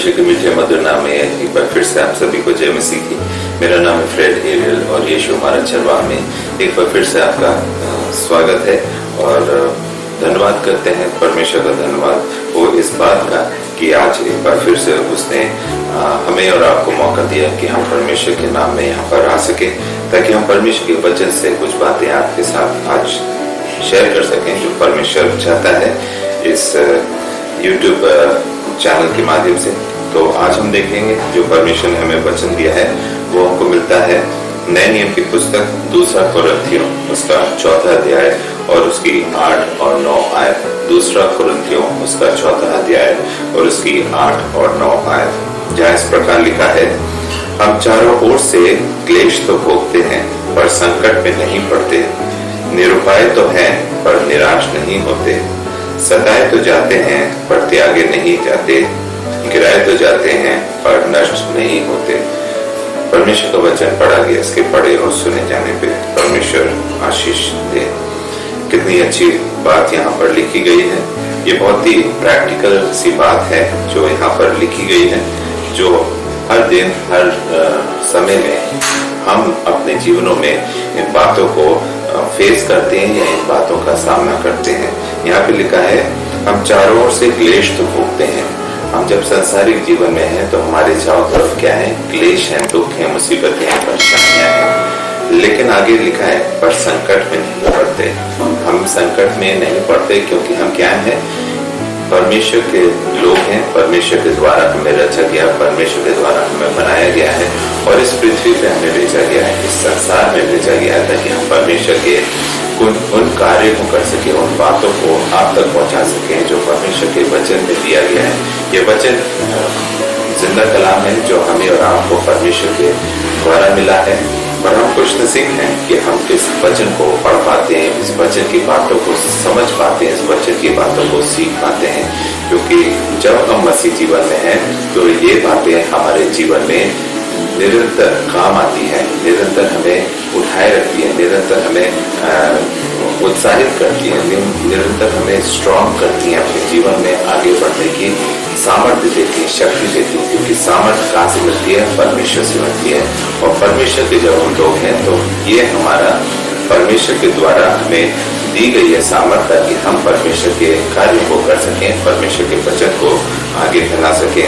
परमेश्वर के मीठे मधुर नाम में एक बार फिर से आप सभी को जय मसीह की। मेरा नाम है फ्रेड एरियल और यीशु हमारा चरवाह में एक बार फिर से आपका स्वागत है और धन्यवाद करते हैं परमेश्वर का। धन्यवाद वो इस बात का कि आज एक बार फिर से उसने हमें और आपको मौका दिया कि हम परमेश्वर के नाम में यहाँ पर आ सके, ताकि हम परमेश्वर के वचन से कुछ बातें आपके साथ आज शेयर कर सकें जो परमेश्वर चाहता है इस YouTube चैनल के माध्यम से। तो आज हम देखेंगे जो परमेश्वर ने हमें वचन दिया है वो हमको मिलता है नए नियम की पुस्तक 2 कुरिन्थियों उसका 4 अध्याय और उसकी 8 और 9 आयत। 2 कुरिन्थियों उसका 4 अध्याय और उसकी 8 और 9 आयत, जहाँ इस प्रकार लिखा है, हम चारों ओर से क्लेश तो भोगते हैं पर संकट में नहीं पड़ते, निरुपाय तो हैं पर निराश नहीं होते, सताए तो जाते हैं पर त्यागे नहीं जाते, गिराए तो जाते हैं पर नष्ट नहीं होते। परमेश्वर का वचन पढ़ा गया, इसके पढ़े और सुने जाने पे परमेश्वर आशीष दे। कितनी अच्छी बात यहाँ पर लिखी गई है। ये बहुत ही प्रैक्टिकल सी बात है जो यहाँ पर लिखी गई है, जो हर दिन हर समय में हम अपने जीवनों में इन बातों को फेस करते हैं या इन बातों का सामना करते हैं। यहाँ पे लिखा है, हम चारों ओर से क्लेश तो भोगते हैं। हम जब सांसारिक जीवन में हैं तो हमारे चारों तरफ क्या है, क्लेश है, दुख है, मुसीबतें हैं, परेशानियां हैं। लेकिन आगे लिखा है, पर संकट में नहीं पड़ते। हम संकट में नहीं पड़ते क्योंकि हम क्या हैं, परमेश्वर के लोग हैं। परमेश्वर के द्वारा हमें रचा गया, परमेश्वर के द्वारा हमें बनाया गया है और इस पृथ्वी पे हमें भेजा गया है, इस संसार में भेजा गया है, ताकि हम परमेश्वर के उन कार्यों को कर सके, उन बातों को आप तक पहुंचा सके जो परमेश्वर के वचन में दिया गया है। ये वचन जिंदा कलाम है जो हमें और आपको परमेश्वर के द्वारा मिला है। पर हम खुशनसीब हैं कि हम इस वचन को पढ़ पाते हैं, इस वचन की बातों को समझ पाते हैं, इस वचन की बातों को सीख पाते हैं, क्योंकि जब हम मसीह जीवन में हैं तो ये बातें हमारे जीवन में निरंतर काम आती है, निरंतर हमें उठाए रखती है, निरंतर हमें उत्साहित करती है, निरंतर हमें स्ट्रॉन्ग करती है, अपने जीवन में आगे बढ़ने की सामर्थ्य देती है, शक्ति देती है। क्योंकि सामर्थ्य कहाँ से मिलती है, परमेश्वर से मिलती है। और परमेश्वर के जब हम लोग हैं तो ये हमारा परमेश्वर के द्वारा हमें दी गई है सामर्थ्य, ताकि हम परमेश्वर के कार्य को कर सकें, परमेश्वर के वचन को आगे फैला सकें।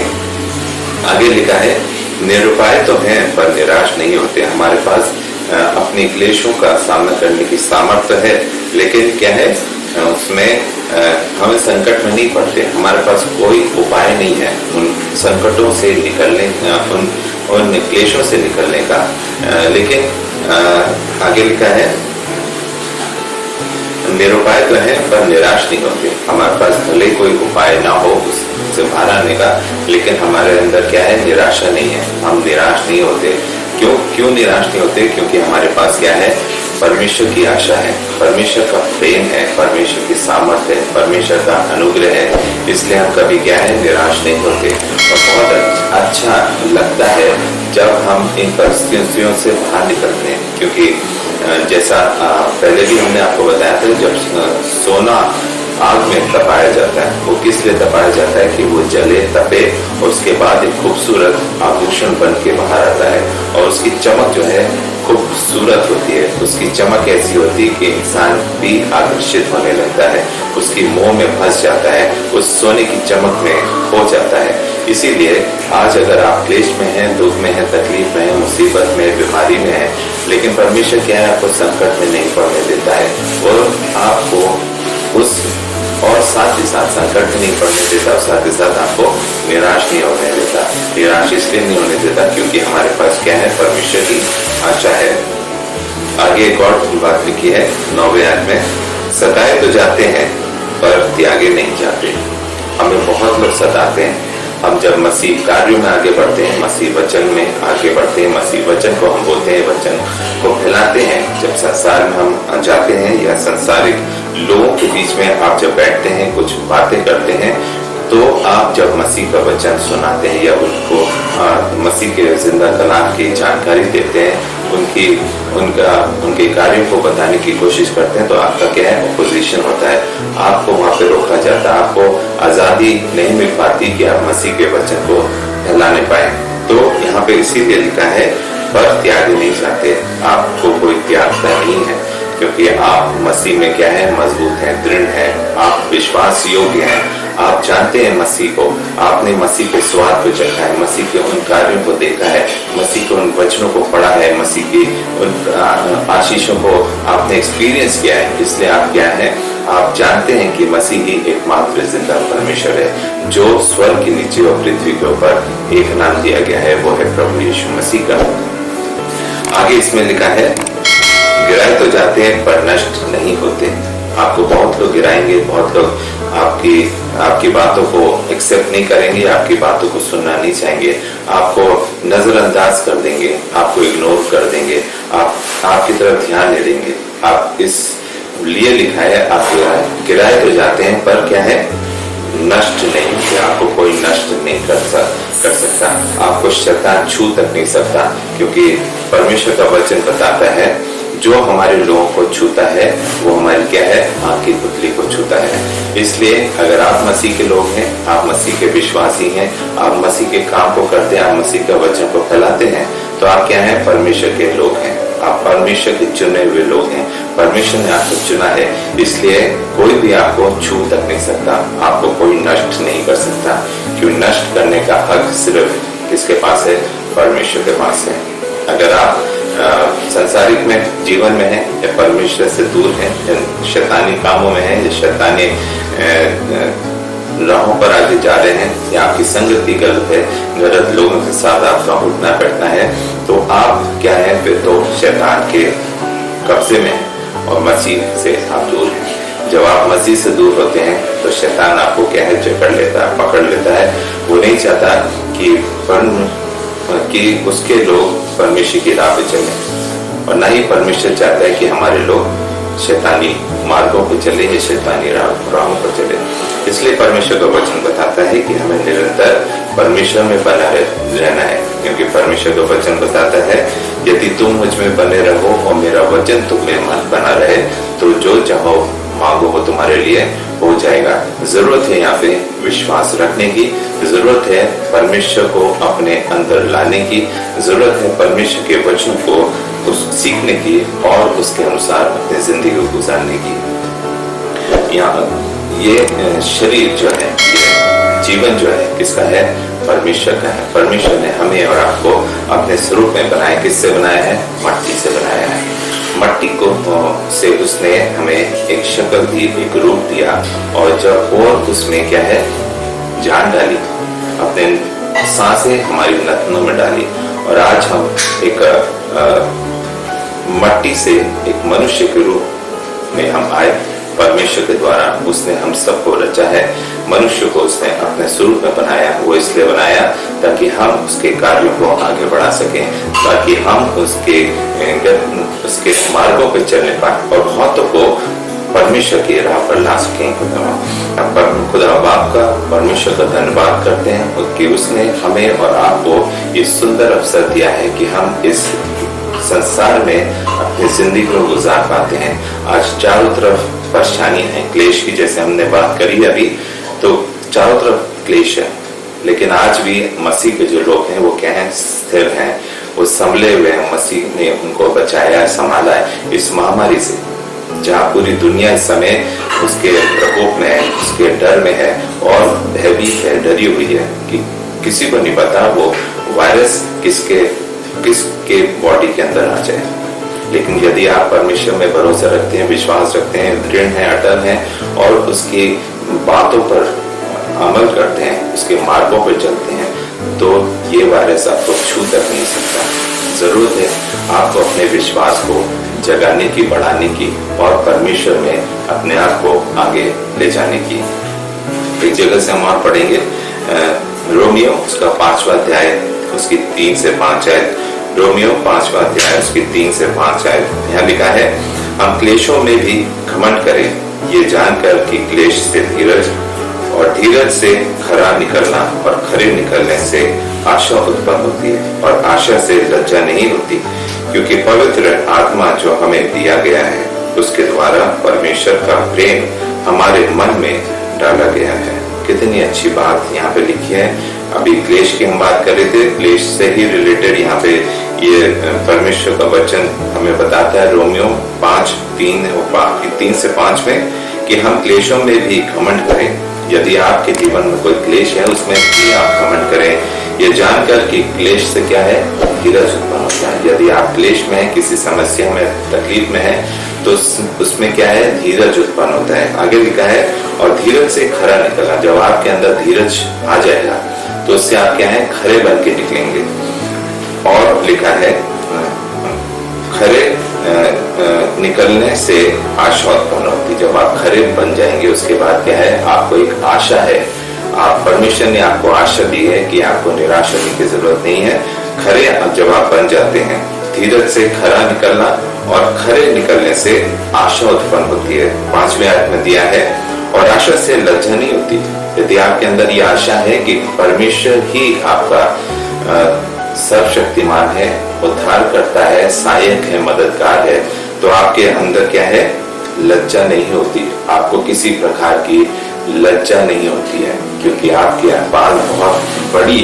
आगे लिखा है, निरुपाय तो हैं पर निराश नहीं होते। हमारे पास अपने क्लेशों का सामना करने की सामर्थ्य है, लेकिन क्या है, उसमें हमें संकट में नहीं पड़ते। हमारे पास कोई उपाय नहीं है उन संकटों से निकलने, उन क्लेशों से निकलने का। लेकिन आगे लिखा है, निरुपाय तो है पर निराश नहीं होते। हमारे पास भले कोई उपाय ना हो उससे बाहर आने का, लेकिन हमारे अंदर क्या है, निराशा नहीं है। हम निराश नहीं होते। क्यों निराश नहीं होते? क्योंकि हमारे पास क्या है, परमेश्वर की आशा है, परमेश्वर का प्रेम है, परमेश्वर की सामर्थ्य है, परमेश्वर का अनुग्रह है। इसलिए हम कभी क्या है, निराश नहीं होते। और बहुत अच्छा लगता है जब हम इन परिस्थितियों से बाहर निकलते हैं, क्योंकि जैसा पहले भी हमने आपको बताया था, जब सोना आग में तपाया जाता है, वो किस लिए तपाया जाता है कि वो जले, तपे और उसके बाद एक खूबसूरत आभूषण बन के बाहर आता है और उसकी चमक जो है खूबसूरत होती है। उसकी चमक ऐसी होती है कि इंसान भी आकर्षित होने लगता है, उसकी मोह में फंस जाता है, उस सोने की चमक में खो जाता है। इसीलिए आज अगर आप क्लेश में हैं, दुख में हैं, तकलीफ में हैं, मुसीबत में, बीमारी में हैं, लेकिन परमेश्वर क्या है, आपको संकट में नहीं पड़ने देता है और आपको उस और साथ ही साथ संकट में नहीं पड़ने देता और साथ ही साथ आपको निराश नहीं होने देता। निराश इसलिए नहीं होने देता क्योंकि हमारे पास क्या है, परमेश्वर की आशा है। आगे एक और बात लिखी है 9वें आयत में, सताए तो जाते हैं पर त्यागे नहीं जाते। हमें बहुत लोग सताते हैं। हम जब मसीह कार्यों में आगे बढ़ते हैं, मसीह वचन में आगे बढ़ते हैं, मसीह वचन को हम बोलते हैं, वचन को फैलाते हैं, जब संसार में हम जाते हैं या संसारिक लोगों के बीच में आप जब बैठते हैं, कुछ बातें करते हैं, तो आप जब मसीह का वचन सुनाते हैं या उनको मसीह के जिंदा कलाम की जानकारी देते हैं, उनके कार्यों को बताने की कोशिश करते हैं, तो आपका क्या है, अपोजिशन होता है, आपको वहां पे रोका जाता है, आपको आजादी नहीं मिल पाती कि आप मसीह के वचन को फैलाने पाए। तो यहाँ पे इसीलिए लिखा है पर त्याग नहीं चाहते, आपको कोई त्यागता नहीं है, क्योंकि आप मसीह में क्या है, मजबूत है, दृढ़ है, आप विश्वास योग्य हैं, आप जानते हैं मसीह को, आपने मसीह के स्वाद को चखा है, मसीह के उन कार्यों को देखा है, मसीह के उन वचनों को पढ़ा है, मसीह की उन आशीषों को आपने एक्सपीरियंस किया है। इसलिए आप क्या है, आप जानते हैं कि मसीह ही एकमात्र जिंदा परमेश्वर है, जो स्वर्ग के नीचे और पृथ्वी के ऊपर एक नाम दिया गया है, वो है प्रभु यीशु मसीह का। आगे इसमें लिखा है गिराए तो जाते हैं पर नष्ट नहीं होते। आपको बहुत लोग गिराएंगे, बहुत लोग आपकी बातों को एक्सेप्ट नहीं करेंगे, आपकी बातों को सुनना नहीं चाहेंगे, आपको नजरअंदाज कर देंगे, आपको इग्नोर कर देंगे, आपकी तरफ ध्यान नहीं देंगे। आप इस लिए लिखा है आप गिराए तो जाते हैं पर क्या है, नष्ट नहीं होते। आपको कोई नष्ट नहीं कर सकता, आपको शैतान छू तक नहीं सकता, क्योंकि परमेश्वर का वचन बताता है जो हमारे लोगों को छूता है वो हमारी क्या है, आँख की पुतली को छूता है। इसलिए अगर आप मसीह के लोग हैं, आप मसीह के विश्वासी हैं, आप मसीह के काम को करते हैं, आप मसीह का वचन को फैलाते हैं, तो आप क्या हैं, परमेश्वर के लोग हैं, आप परमेश्वर के चुने हुए लोग हैं। परमेश्वर ने आपको चुना है, इसलिए कोई भी आपको छू तक नहीं सकता, आपको कोई नष्ट नहीं कर सकता, क्योंकि नष्ट करने का हक सिर्फ किसके पास है, परमेश्वर के पास है। अगर आप संसारिक में जीवन में है या परमेश्वर से दूर है, या शैतानी कामों में है, या शैतानी राहों पर आगे जा रहे हैं, या आपकी संगति गलत है, गलत लोगों के साथ आपका उठना बैठना है, तो आप क्या है, फिर तो शैतान के कब्जे में है और मसीह से आप दूर हैं। जब आप मसीह से दूर होते हैं तो शैतान आपको क्या है, जकड़ लेता है, पकड़ लेता है। वो नहीं चाहता कि उसके लोग परमेश्वर की राह पे चले, और ना ही परमेश्वर चाहता है कि हमारे लोग शैतानी मार्गों पर चले या शैतानी राहों पर चले। इसलिए परमेश्वर का वचन बताता है कि हमें निरंतर परमेश्वर में बना रहना है, क्योंकि परमेश्वर का वचन बताता है यदि तुम मुझ में बने रहो और मेरा वचन तुम में बना रहे, तो जो चाहो मांगो वो तुम्हारे लिए हो जाएगा। जरूरत है यहाँ पे विश्वास रखने की, जरूरत है परमेश्वर को अपने अंदर लाने की, जरूरत है परमेश्वर के वचन को सीखने की और उसके अनुसार अपनी जिंदगी को गुजारने की। यहाँ ये शरीर जो है, जीवन जो है, किसका है, परमेश्वर का है। परमेश्वर ने हमें और आपको अपने स्वरूप में बनाया। किससे बनाया है, मट्टी से बनाया है। मट्टी को से उसने हमें एक शक्ल दी, एक रूप दिया, और जब और उसमें क्या है, जान डाली, अपने सांसें हमारी नथनों में डाली, और आज हम एक मट्टी से एक मनुष्य के रूप में हम आए। परमेश्वर के द्वारा उसने हम सबको रचा है, मनुष्य को उसने अपने स्वरूप में बनाया। वो इसलिए बनाया ताकि हम उसके कार्यों को आगे बढ़ा सकें, ताकि हम उसके मार्गों पर चलने पाए और बहुतों को परमेश्वर की राह पर ला सकें। खुदा बाप का, परमेश्वर का धन्यवाद करते हैं कि उसने हमें और आपको ये सुंदर अवसर दिया है कि हम इस संसार में अपनी जिंदगी को गुजार पाते हैं। आज चारों तरफ परेशानी है, क्लेश की, जैसे हमने बात करी अभी, तो चारों तरफ क्लेश है, लेकिन आज भी मसीह के जो लोग हैं वो क्या है, स्थिर हैं, वो संभले हुए हैं। मसीह ने उनको बचाया है, संभाला है इस महामारी से, जहाँ पूरी दुनिया इस समय उसके प्रकोप में है, उसके डर में है और भयभीत है, डरी हुई है कि किसी को नहीं पता वो वायरस किसके बॉडी के अंदर आ जाए। लेकिन यदि आप परमेश्वर में भरोसा रखते हैं, विश्वास रखते हैं, दृढ़ हैं, अटल हैं और उसकी बातों पर अमल करते हैं, उसके मार्गों पर चलते हैं, तो ये वायरस आपको छू तक नहीं सकता। जरूरत है आपको अपने विश्वास को जगाने की, बढ़ाने की और परमेश्वर में अपने आप को आगे ले जाने की। एक जगह से हम और पढ़ेंगे, रोमियो उसका 5वां अध्याय उसकी 3 से 5 आयत। रोमियो 5वां अध्याय उसकी 3 से 5 आयत। यहाँ लिखा है, हम क्लेशों में भी घमंड करें, ये जानकर कि क्लेश से धीरज और धीरज से खरा निकलना और खरे निकलने से आशा उत्पन्न होती है, और आशा से लज्जा नहीं होती, क्योंकि पवित्र आत्मा जो हमें दिया गया है उसके द्वारा परमेश्वर का प्रेम हमारे मन में डाला गया है। कितनी अच्छी बात यहाँ पे लिखी है, अभी क्लेश की हम बात कर रहे थे, क्लेश से ही रिलेटेड यहाँ पे ये परमेश्वर का वचन हमें बताता है रोमियो 3 से 5 में कि हम क्लेशों में भी घमंड करें। यदि आपके जीवन में कोई क्लेश है उसमें भी आप घमंड करें, ये जानकर कि क्लेश से क्या है, धीरज उत्पन्न होता है। यदि आप क्लेश में है, किसी समस्या में, तकलीफ में है, तो उसमें क्या है, धीरज उत्पन्न होता है। आगे लिखा है और धीरज से खरा निकलना। जब आपके अंदर धीरज आ जाएगा तो उससे आप क्या है, खरे बन के निकलेंगे। और लिखा है खरे निकलने से आशा उत्पन्न होती। जब आप खरे बन जाएंगे उसके बाद क्या है, आपको एक आशा है। आप परमेश्वर ने आपको आशा दी है कि आपको निराश होने की जरूरत नहीं है। खरे जब आप बन जाते हैं, धीरज से खरा निकलना, और खरे निकलने से आशा उत्पन्न होती है। 5वें आयत में दिया है और आशा से लज्जा नहीं होती। यदि आपके अंदर ये आशा है कि परमेश्वर ही आपका सर्वशक्तिमान है, उद्धार करता है, सहायक है, मददगार है, तो आपके अंदर क्या है, लज्जा नहीं होती। आपको किसी प्रकार की लज्जा नहीं होती है, क्योंकि आपके पास बहुत बड़ी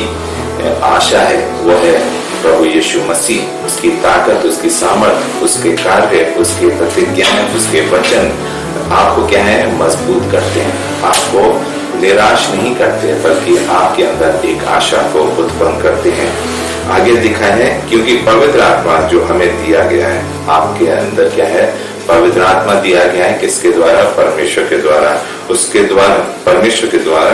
आशा है। वो है प्रभु यीशु मसीह। उसकी ताकत, उसकी सामर्थ, उसके कार्य, उसके प्रतिज्ञाएं, उसके वचन आपको क्या है, मजबूत करते हैं, आपको निराश नहीं करते, बल्कि आपके अंदर एक आशा को उत्पन्न करते हैं। आगे दिखा है क्योंकि पवित्र आत्मा जो हमें दिया गया है, आपके अंदर क्या है, पवित्र आत्मा दिया गया है। किसके द्वारा, परमेश्वर के द्वारा। उसके द्वारा, परमेश्वर के द्वारा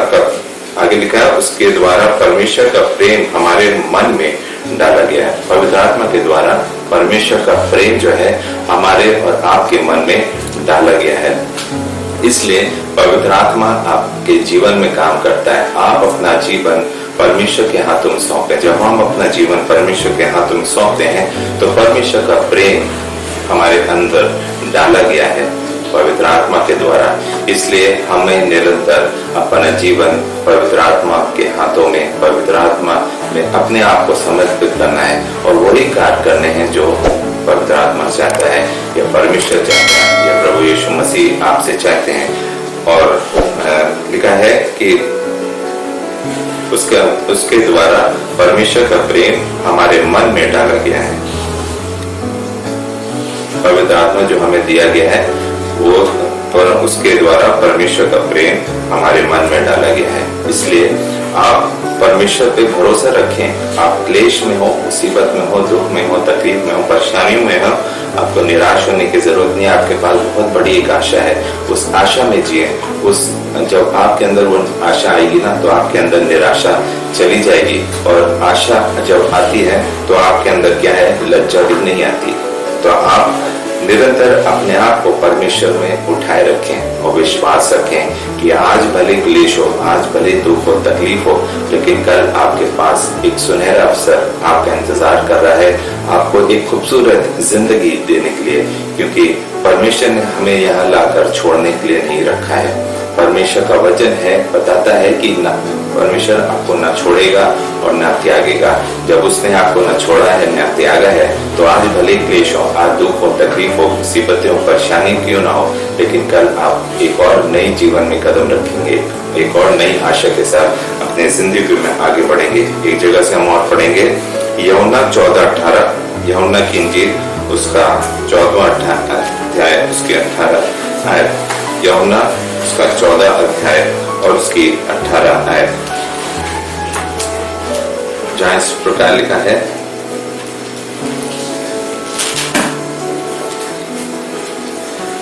आगे लिखा है उसके द्वारा परमेश्वर का प्रेम हमारे मन में डाला गया है। पवित्र आत्मा के द्वारा परमेश्वर का प्रेम जो है हमारे और आपके मन में डाला गया है। इसलिए पवित्र आत्मा आपके जीवन में काम करता है। आप अपना जीवन परमेश्वर के हाथों में सौंपे। जब हम अपना जीवन परमेश्वर के हाथों में सौंपते हैं तो परमेश्वर का प्रेम हमारे अंदर डाला गया है पवित्र आत्मा के द्वारा। इसलिए हमें निरंतर अपना जीवन पवित्र आत्मा के हाथों में, पवित्र आत्मा में अपने आप को समर्पित करना है और वही कार्य करने हैं जो पवित्र आत्मा चाहता है, या परमेश्वर चाहता है, या प्रभु यीशु मसीह आपसे चाहते हैं। और लिखा है कि उसके द्वारा परमेश्वर का प्रेम हमारे मन में डाला गया है। पवित्र आत्मा जो हमें दिया गया है वो, और उसके द्वारा परमेश्वर का प्रेम हमारे मन में डाला गया है। इसलिए आप परमेश्वर पे भरोसा रखें। आप क्लेश में हो, मुसीबत में हो, दुख में हो, तकलीफ में हो, परेशानियों में हो, आपको निराश होने की जरूरत नहीं है। आपके पास बहुत बड़ी एक आशा है, उस आशा में जिए। जब आपके अंदर वो आशा आएगी ना, तो आपके अंदर निराशा चली जाएगी, और आशा जब आती है तो आपके अंदर क्या है, लज्जा भी नहीं आती। तो आप निरंतर अपने आप को परमेश्वर में उठाए रखें और विश्वास रखें कि आज भले क्लेश हो, आज भले दुख हो, तकलीफ हो, लेकिन कल आपके पास एक सुनहरा अवसर आपका इंतजार कर रहा है, आपको एक खूबसूरत जिंदगी देने के लिए। क्योंकि परमेश्वर ने हमें यहाँ लाकर छोड़ने के लिए नहीं रखा है। परमेश्वर का वचन है, बताता है कि ना, परमेश्वर आपको ना छोड़ेगा और ना त्यागेगा। जब उसने आपको ना छोड़ा है, ना त्यागा है, तो आज भले क्लेश हो, आज दुख हो, तकलीफ हो, मुसीबतें हो, परेशानी क्यों ना हो, लेकिन कल आप एक और नई जीवन में कदम रखेंगे, एक और नई आशा के साथ अपने जिंदगी में आगे बढ़ेंगे। एक जगह से हम और पढ़ेंगे, यूहन्ना 14:18, यूहन्ना की इंजील उसका 14वां अध्याय, उसके 18 आयत। यूहन्ना उसका 14 अध्याय और उसकी 18 आयत, जहां इस प्रकार लिखा है,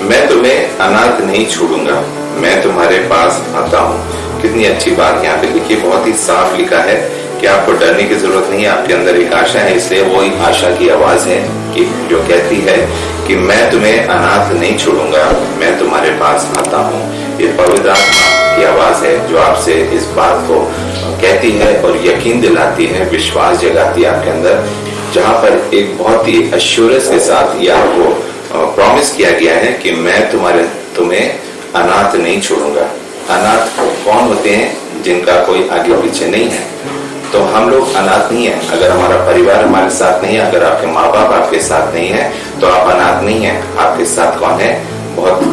मैं तुम्हें अनाथ नहीं छोड़ूंगा, मैं तुम्हारे पास आता हूँ। कितनी अच्छी बात यहाँ पे लिखी, बहुत ही साफ लिखा है कि आपको डरने की जरूरत नहीं है। आपके अंदर एक आशा है, इसलिए वो एक आशा की आवाज है कि जो कहती है कि मैं तुम्हें अनाथ नहीं छोड़ूंगा, मैं तुम्हारे पास आता हूँ। ये पवित्र आत्मा की आवाज है जो आपसे इस बात को कहती है और यकीन दिलाती है, विश्वास जगाती है आपके अंदर, जहाँ पर एक बहुत ही एश्योरेंस के साथ ये आपको प्रॉमिस किया गया है कि मैं तुम्हें अनाथ नहीं छोड़ूंगा। अनाथ कौन होते हैं? जिनका कोई आगे पीछे नहीं है। तो हम लोग अनाथ नहीं है। अगर हमारा परिवार हमारे साथ नहीं है, अगर आपके माँ बाप आपके साथ नहीं है, तो आप अनाथ नहीं है। आपके साथ कौन है? बहुत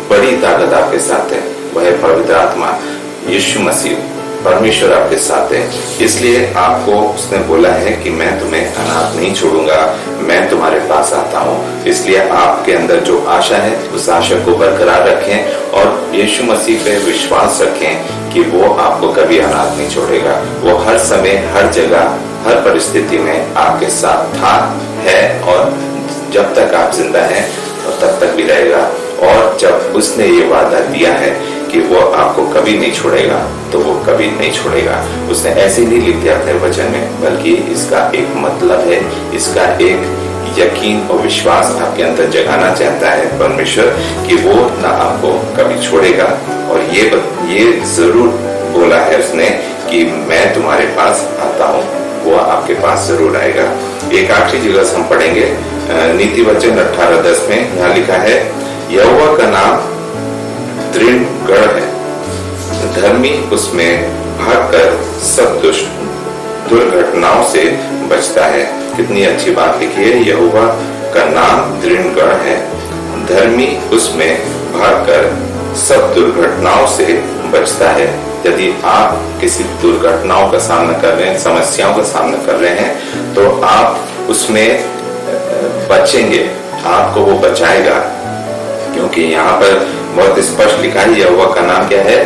बड़ी ताकत आपके साथ है, वह है पवित्र आत्मा, यीशु मसीह। परमेश्वर आपके साथ है। इसलिए आपको उसने बोला है कि मैं तुम्हें अनाथ नहीं छोड़ूंगा, मैं तुम्हारे पास आता हूँ। इसलिए आपके अंदर जो आशा है उस आशा को बरकरार रखें और यीशु मसीह पे विश्वास रखें कि वो आपको कभी अनाथ नहीं छोड़ेगा। वो हर समय, हर जगह, हर परिस्थिति में आपके साथ था, है और जब तक आप जिंदा हैं और तब तक भी रहेगा। और जब उसने ये वादा दिया है कि वो आपको कभी नहीं छोड़ेगा तो वो कभी नहीं छोड़ेगा। उसने ऐसे नहीं लिख दिया अपने वचन में, बल्कि इसका एक मतलब है, इसका एक यकीन और विश्वास आपके अंदर जगाना चाहता है परमेश्वर कि वो ना आपको कभी छोड़ेगा। और ये जरूर बोला है उसने कि मैं तुम्हारे पास आता हूँ, वो आपके पास जरूर आएगा। एक आखिरी जगह हम पढ़ेंगे नीति वचन 18:10 में, यहाँ लिखा है, यहोवा का नाम दृढ़ गढ़ है, धर्मी उसमें भागकर सब दुर्घटनाओं से बचता है। कितनी अच्छी बात लिखी है, यहोवा का नाम दृढ़ गढ़ है, धर्मी उसमें भागकर सब दुर्घटनाओं से बचता है। यदि आप किसी दुर्घटनाओं का सामना कर रहे हैं, समस्याओं का सामना कर रहे हैं, तो आप उसमें बचेंगे, आपको वो बचाएगा। क्योंकि यहाँ पर बहुत स्पष्ट लिखा है, यहोवा का नाम क्या है,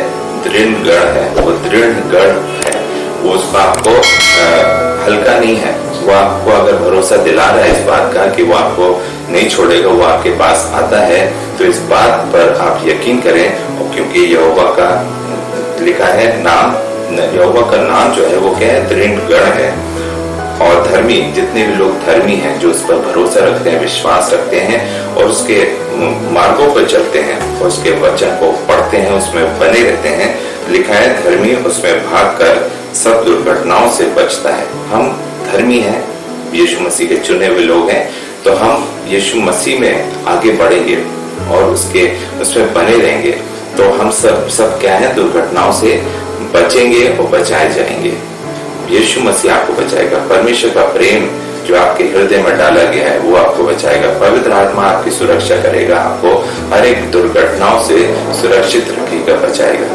दृढ़ गढ़ है। वो दृढ़ गढ़ है, वो उस बात को हल्का नहीं है। वो आपको अगर भरोसा दिला रहा है इस बात का कि वो आपको नहीं छोड़ेगा, वो आपके पास आता है, तो इस बात पर आप यकीन करें। और क्योंकि यहोवा का लिखा है नाम, यहोवा का नाम जो है वो क्या है, दृढ़ गढ़ है। और धर्मी, जितने भी लोग धर्मी हैं, जो उस पर भरोसा रखते हैं, विश्वास रखते हैं और उसके मार्गों पर चलते हैं और उसके वचन को पढ़ते हैं, उसमें बने रहते हैं, लिखा है धर्मी उसमें भागकर सब दुर्घटनाओं से बचता है। हम धर्मी हैं, यीशु मसीह के चुने हुए लोग हैं, तो हम यीशु मसीह में आगे बढ़ेंगे और उसमें बने रहेंगे, तो हम सब क्या है, दुर्घटनाओं से बचेंगे और बचाए जाएंगे। यीशु मसीह आपको बचाएगा। परमेश्वर का प्रेम जो आपके हृदय में डाला गया है वो आपको बचाएगा। पवित्र आत्मा आपकी सुरक्षा करेगा, आपको हर एक दुर्घटनाओं से सुरक्षित रखेगा, बचाएगा।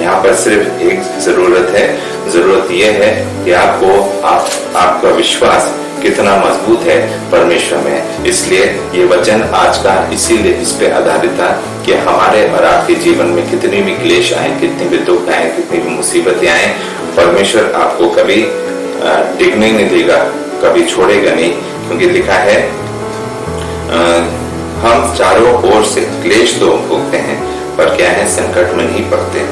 यहाँ पर सिर्फ एक जरूरत है, जरूरत यह है कि आपका विश्वास कितना मजबूत है परमेश्वर में। इसलिए ये वचन आज का इसीलिए इस पे आधारित था कि हमारे और आपके जीवन में कितनी भी क्लेश आए, कितनी भी दुख आए, कितनी भी मुसीबतें आए, परमेश्वर आपको कभी डिगने नहीं देगा, कभी छोड़ेगा नहीं। क्योंकि लिखा है हम चारों ओर से क्लेश तो भोगते हैं पर क्या है, संकट में नहीं पड़ते।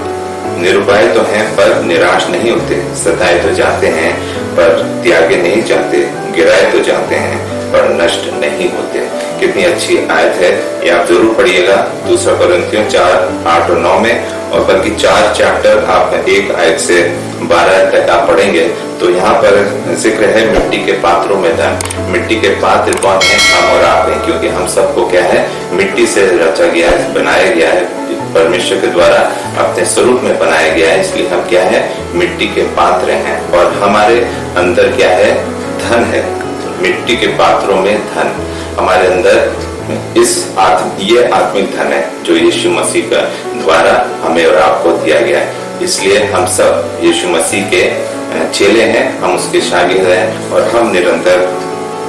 निरुपाय तो हैं पर निराश नहीं होते, सताए तो जाते हैं पर त्यागे नहीं जाते, गिराए तो जाते हैं पर नष्ट नहीं होते। कितनी अच्छी आयत है, ये आप जरूर पढ़िएगा। 2 कोरिन्थियों 4:8-9 में, और बल्कि 4 चैप्टर आप 1 आयत से 12 तक आप पढ़ेंगे तो यहाँ पर जिक्र है मिट्टी के पात्रों में धन। मिट्टी के पात्र कौन है, हम और आप हैं, क्योंकि हम सबको क्या है, मिट्टी से रचा गया है, बनाया गया है, परमेश्वर के द्वारा अपने स्वरूप में बनाया गया है। इसलिए हम क्या है, मिट्टी के पात्र हैं और हमारे अंदर क्या है, धन है। मिट्टी के पात्रों में धन हमारे अंदर, ये आत्मिक धन है जो यीशु मसीह का द्वारा हमें और आपको दिया गया है। इसलिए हम सब यीशु मसीह के चेले हैं, हम उसके शागिर्द हैं और हम निरंतर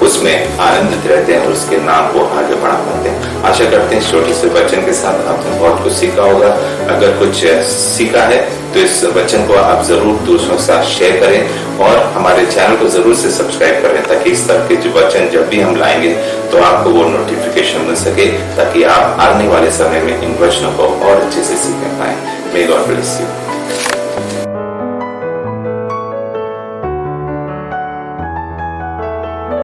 उसमें आनंदित रहते हैं और उसके नाम को आगे बढ़ा पाते हैं। आशा करते हैं छोटे से वचन के साथ आपने बहुत कुछ सीखा होगा। अगर कुछ सीखा है तो इस वचन को आप जरूर दूसरों के साथ शेयर करें और हमारे चैनल को जरूर से सब्सक्राइब करें, ताकि इस तरह के जो वचन जब भी हम लाएंगे तो आपको वो नोटिफिकेशन मिल सके, ताकि आप आने वाले समय में इन वचनों को और अच्छे से सीख पाए। May God bless you.